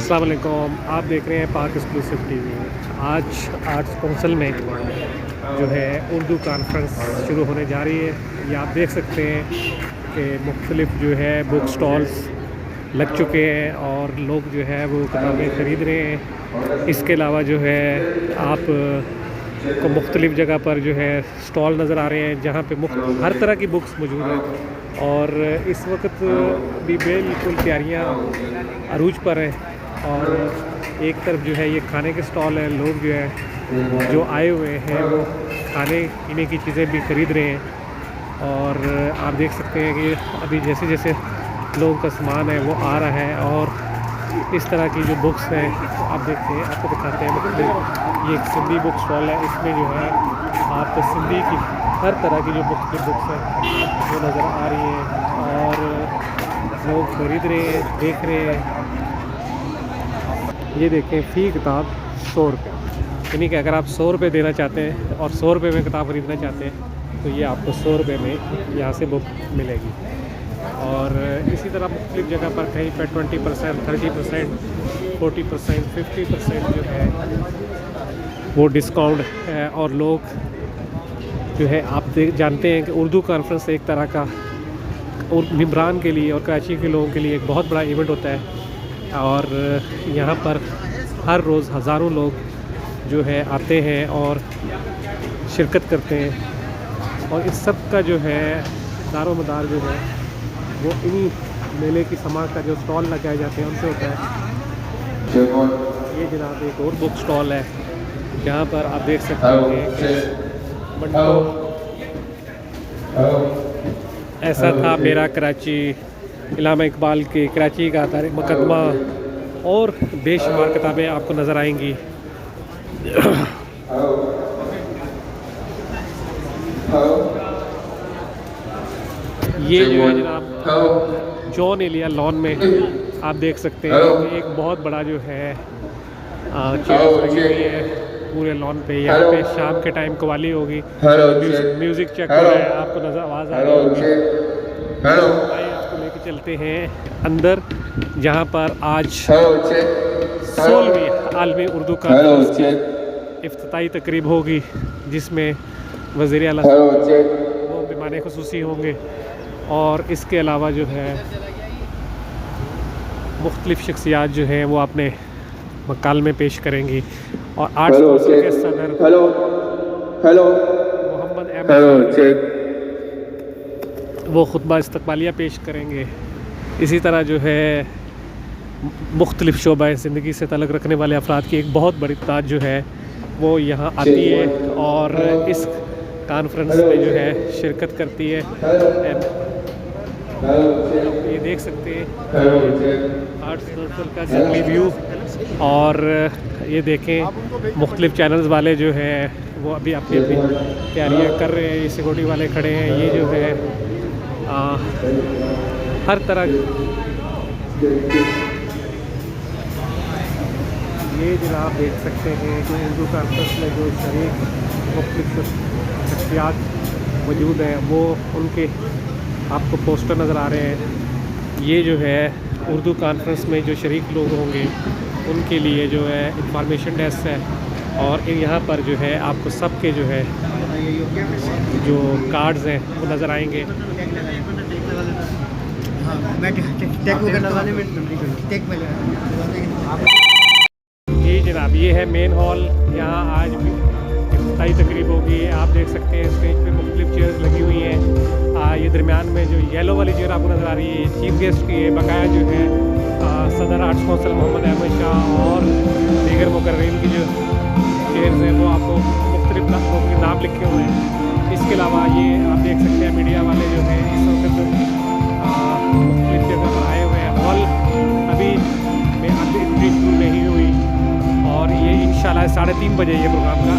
अस्सलाम वालेकुम, आप देख रहे हैं पाक एक्सक्लूसिव टीवी। आज आर्ट्स काउंसिल में जो है उर्दू कॉन्फ्रेंस शुरू होने जा रही है। ये आप देख सकते हैं कि मुख्तलिफ जो है बुक स्टॉल्स लग चुके हैं और लोग जो है वो किताबें ख़रीद रहे हैं। इसके अलावा जो है आप को मुख्तलिफ़ जगह पर जो है स्टॉल नज़र आ रहे हैं जहाँ पे हर तरह की बुक्स मौजूद हैं। और इस वक्त भी बिल्कुल तैयारियाँ अरूज पर हैं और एक तरफ जो है ये खाने के स्टॉल हैं। लोग जो है जो आए हुए हैं वो खाने पीने की चीज़ें भी ख़रीद रहे हैं। और आप देख सकते हैं कि अभी जैसे जैसे लोगों का सामान है वो आ रहा है और इस तरह की जो बुक्स हैं आप देखते हैं, आपको दिखाते हैं। ये एक सिंधी बुक स्टॉल है, इसमें जो है आप सिंधी की हर तरह की जो बुक्स हैं वो नज़र आ रही हैं और लोग ख़रीद रहे हैं, देख रहे हैं। ये देखें, फ़ी किताब 100 रुपये, यानी कि अगर आप 100 रुपये देना चाहते हैं और 100 रुपये में किताब ख़रीदना चाहते हैं तो ये आपको 100 रुपये में यहाँ से बुक मिलेगी। और इसी तरह मुख्तलिफ़ जगह पर कहीं पर 20%, 30%, 40%, 50% जो है वो डिस्काउंट है। और लोग जो है आप जानते हैं कि उर्दू कॉन्फ्रेंस एक तरह का और निमरान के लिए और कराची के लोगों के लिए एक बहुत बड़ा इवेंट होता है। और यहाँ पर हर रोज़ हज़ारों लोग जो है आते हैं और शिरकत करते हैं और इस सब का जो है दारोमदार जो है वो इन्हीं मेले की समाज का जो स्टॉल लगाए जाते हैं उनसे होता है। ये जनाब एक और बुक स्टॉल है जहाँ पर आप देख सकते हैं ऐसा था मेरा कराची, इलामा इकबाल के कराची का तारीख मुकदमा और बेशुमार किताबें आपको नज़र आएंगी। ये जो है जनाब जॉन एलिया लॉन में आप देख सकते हैं कि एक बहुत बड़ा जो है चेयर लगी हुई है पूरे लॉन पे। यहाँ पे शाम के टाइम कवाली होगी, म्यूज़िक चेक हो रहा है, आपको नज़र आवाज़ आ रही होगी। आइए आपको लेके चलते हैं अंदर जहाँ पर आज 16वीं आलमी उर्दू कॉन्फ्रेंस की इफ्तिताई तकरीब होगी जिसमें वज़ीर आला वो मेहमान ख़ुसूसी होंगे। और इसके अलावा जो है मुख्तलिफ़ शख्सियात जो हैं वो अपने मकालमे पेश करेंगी और आर्ट्स काउंसिल के सदर मोहम्मद अहमद वो खुतबा इस्तक़बालिया पेश करेंगे। इसी तरह जो है मुख्तलिफ़ शोबा ज़िंदगी से तल्लुक़ रखने वाले अफराद की एक बहुत बड़ी तादाद जो है वो यहाँ आती है और इस कॉन्फ्रेंस में जो है शिरकत करती है। ये देख सकते हैं आर्ट्स काउंसिल का जंगली व्यू। और ये देखें मुख्तलिफ़ चैनल्स वाले जो है वो अभी अपनी अपनी तैयारियाँ कर रहे हैं। ये सिक्योरिटी वाले खड़े हैं। ये जो है हर तरह ये जनाब देख सकते हैं कि उर्दू कॉन्फ्रेंस में जो शरीक मुख्तलिफ़ शख्सियात मौजूद हैं वो उनके आपको पोस्टर नज़र आ रहे हैं। ये जो है उर्दू कॉन्फ्रेंस में जो शरीक लोग होंगे उनके लिए जो है इंफॉर्मेशन डेस्क है और यहाँ पर जो है आपको सबके जो है जो कार्ड्स हैं वो नज़र आएंगे। जी जनाब, ये है मेन हॉल। यहाँ आज भी इफ्तिताई तकरीब होगी। आप देख सकते हैं स्टेज पे मुख्तलिफ़ चेयर्स लगी हुई हैं। ये दरमियान में जो येलो वाली चेयर आपको नज़र आ रही है चीफ गेस्ट की है। बकाया जो है सदर आर्ट्स काउंसिल मोहम्मद अहमद शाह और दीगर मुकर्रीन की जो चेयर्स हैं वो आपको मुख्तलिफ़ लोगों के नाम लिखे हुए हैं। इसके अलावा ये आप देख सकते हैं मीडिया वाले जो हैं इस वक्त मुख्तलिफ़ जगह पर आए हुए हैं। हॉल अभी में एंट्री शुरू नहीं हुई और ये इंशाल्लाह 3:30 बजे ये प्रोग्राम का